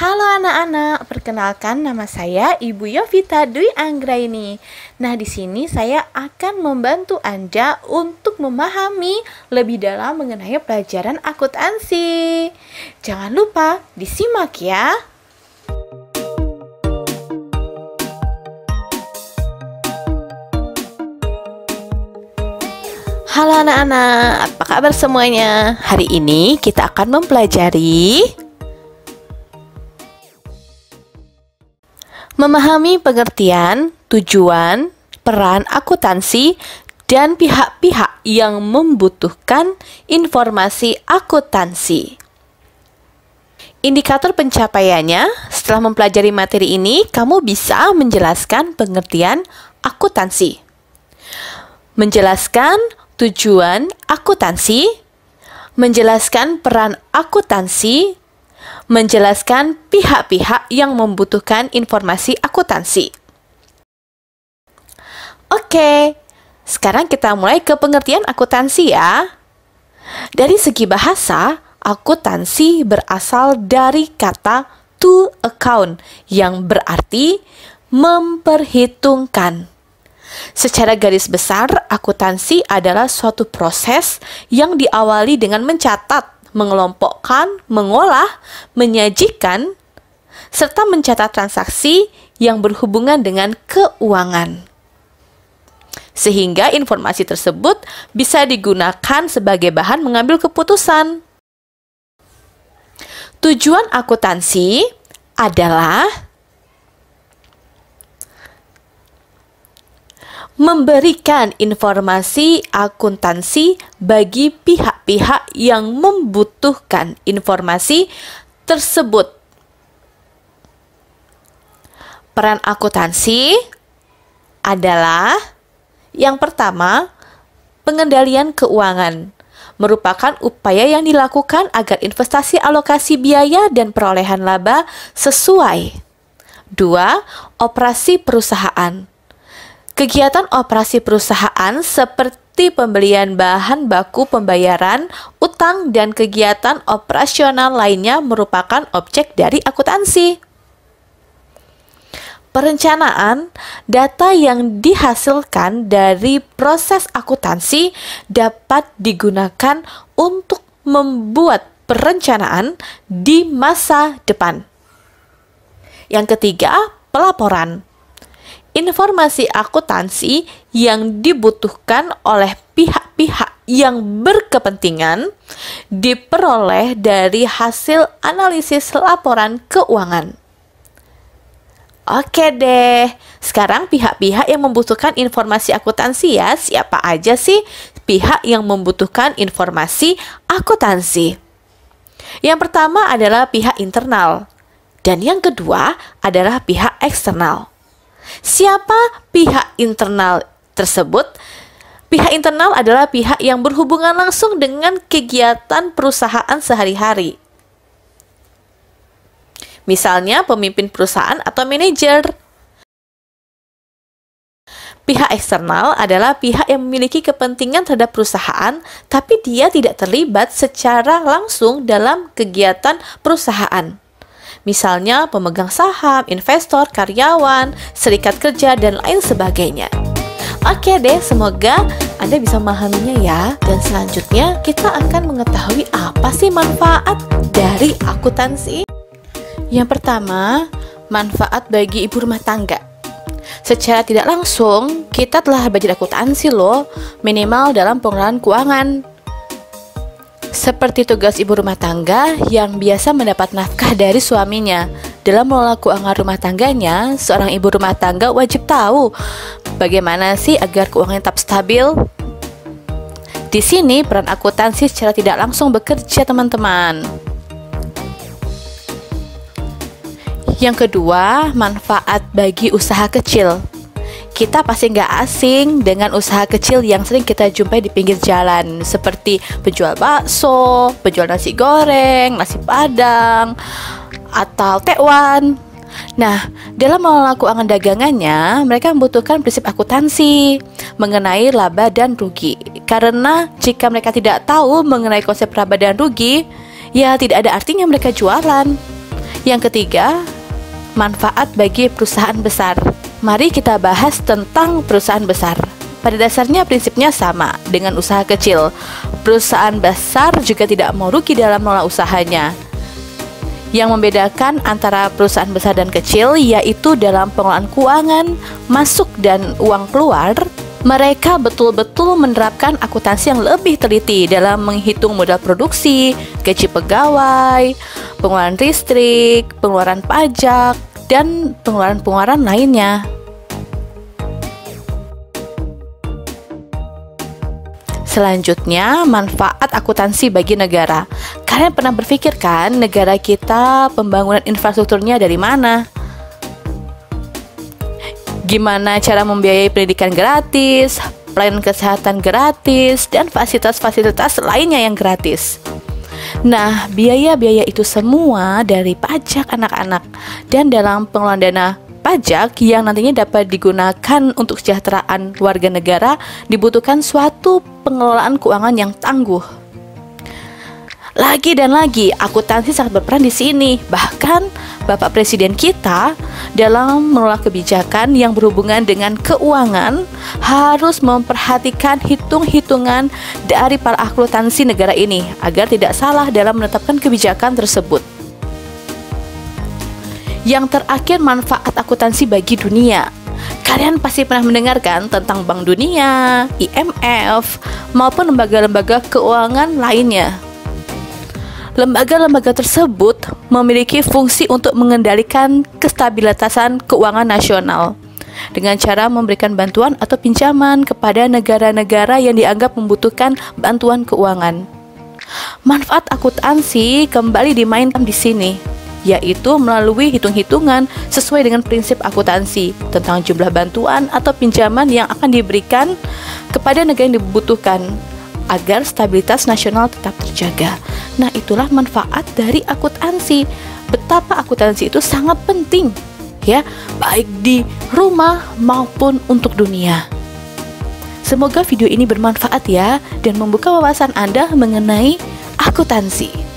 Halo anak-anak, perkenalkan nama saya Ibu Yovita Dwi Anggraini. Nah, di sini saya akan membantu Anda untuk memahami lebih dalam mengenai pelajaran akuntansi. Jangan lupa disimak ya. Halo anak-anak, apa kabar semuanya? Hari ini kita akan mempelajari memahami pengertian, tujuan, peran akuntansi, dan pihak-pihak yang membutuhkan informasi akuntansi. Indikator pencapaiannya, setelah mempelajari materi ini, kamu bisa menjelaskan pengertian akuntansi, menjelaskan tujuan akuntansi, menjelaskan peran akuntansi, menjelaskan pihak-pihak yang membutuhkan informasi akuntansi. Oke, sekarang kita mulai ke pengertian akuntansi ya. Dari segi bahasa, akuntansi berasal dari kata to account yang berarti memperhitungkan. Secara garis besar, akuntansi adalah suatu proses yang diawali dengan mencatat, mengelompokkan, mengolah, menyajikan, serta mencatat transaksi yang berhubungan dengan keuangan. Sehingga informasi tersebut bisa digunakan sebagai bahan mengambil keputusan. Tujuan akuntansi adalah memberikan informasi akuntansi bagi pihak-pihak yang membutuhkan informasi tersebut. Peran akuntansi adalah yang pertama, pengendalian keuangan, merupakan upaya yang dilakukan agar investasi alokasi biaya dan perolehan laba sesuai. 2. Operasi perusahaan. Kegiatan operasi perusahaan seperti pembelian bahan baku pembayaran, utang, dan kegiatan operasional lainnya merupakan objek dari akuntansi. Perencanaan, data yang dihasilkan dari proses akuntansi dapat digunakan untuk membuat perencanaan di masa depan. Yang ketiga, pelaporan. Informasi akuntansi yang dibutuhkan oleh pihak-pihak yang berkepentingan diperoleh dari hasil analisis laporan keuangan. Oke deh, sekarang pihak-pihak yang membutuhkan informasi akuntansi ya. Siapa aja sih pihak yang membutuhkan informasi akuntansi? Yang pertama adalah pihak internal, dan yang kedua adalah pihak eksternal. Siapa pihak internal tersebut? Pihak internal adalah pihak yang berhubungan langsung dengan kegiatan perusahaan sehari-hari. Misalnya pemimpin perusahaan atau manajer. Pihak eksternal adalah pihak yang memiliki kepentingan terhadap perusahaan, tapi dia tidak terlibat secara langsung dalam kegiatan perusahaan. Misalnya pemegang saham, investor, karyawan, serikat kerja, dan lain sebagainya. Oke deh, semoga Anda bisa memahaminya ya. Dan selanjutnya kita akan mengetahui apa sih manfaat dari akuntansi. Yang pertama, manfaat bagi ibu rumah tangga. Secara tidak langsung, kita telah belajar akuntansi loh, minimal dalam pengelolaan keuangan. Seperti tugas ibu rumah tangga yang biasa mendapat nafkah dari suaminya. Dalam mengelola keuangan rumah tangganya, seorang ibu rumah tangga wajib tahu bagaimana sih agar keuangannya tetap stabil. Di sini peran akuntansi secara tidak langsung bekerja, teman-teman. Yang kedua, manfaat bagi usaha kecil. Kita pasti nggak asing dengan usaha kecil yang sering kita jumpai di pinggir jalan, seperti penjual bakso, penjual nasi goreng, nasi padang, atau tekwan. Nah, dalam mengelola keuangan dagangannya, mereka membutuhkan prinsip akuntansi mengenai laba dan rugi. Karena jika mereka tidak tahu mengenai konsep laba dan rugi, ya tidak ada artinya mereka jualan. Yang ketiga, manfaat bagi perusahaan besar. Mari kita bahas tentang perusahaan besar. Pada dasarnya prinsipnya sama dengan usaha kecil. Perusahaan besar juga tidak mau rugi dalam mengelola usahanya. Yang membedakan antara perusahaan besar dan kecil yaitu dalam pengelolaan keuangan, masuk dan uang keluar. Mereka betul-betul menerapkan akuntansi yang lebih teliti dalam menghitung modal produksi, gaji pegawai, pengeluaran listrik, pengeluaran pajak, dan pengeluaran-pengeluaran lainnya. Selanjutnya, manfaat akuntansi bagi negara. Kalian pernah berpikir kan negara kita pembangunan infrastrukturnya dari mana? Gimana cara membiayai pendidikan gratis, pelayanan kesehatan gratis, dan fasilitas-fasilitas lainnya yang gratis. Nah, biaya-biaya itu semua dari pajak anak-anak. Dan dalam pengelolaan dana pajak yang nantinya dapat digunakan untuk kesejahteraan warga negara, dibutuhkan suatu pengelolaan keuangan yang tangguh. Lagi dan lagi, akuntansi sangat berperan di sini. Bahkan Bapak Presiden kita dalam mengelola kebijakan yang berhubungan dengan keuangan harus memperhatikan hitung-hitungan dari para akuntansi negara ini agar tidak salah dalam menetapkan kebijakan tersebut. Yang terakhir, manfaat akuntansi bagi dunia. Kalian pasti pernah mendengarkan tentang Bank Dunia, IMF, maupun lembaga-lembaga keuangan lainnya. Lembaga-lembaga tersebut memiliki fungsi untuk mengendalikan kestabilitasan keuangan nasional dengan cara memberikan bantuan atau pinjaman kepada negara-negara yang dianggap membutuhkan bantuan keuangan. Manfaat akuntansi kembali dimainkan di sini, yaitu melalui hitung-hitungan sesuai dengan prinsip akuntansi tentang jumlah bantuan atau pinjaman yang akan diberikan kepada negara yang dibutuhkan agar stabilitas nasional tetap terjaga. Nah, itulah manfaat dari akuntansi. Betapa akuntansi itu sangat penting, ya, baik di rumah maupun untuk dunia. Semoga video ini bermanfaat ya dan membuka wawasan Anda mengenai akuntansi.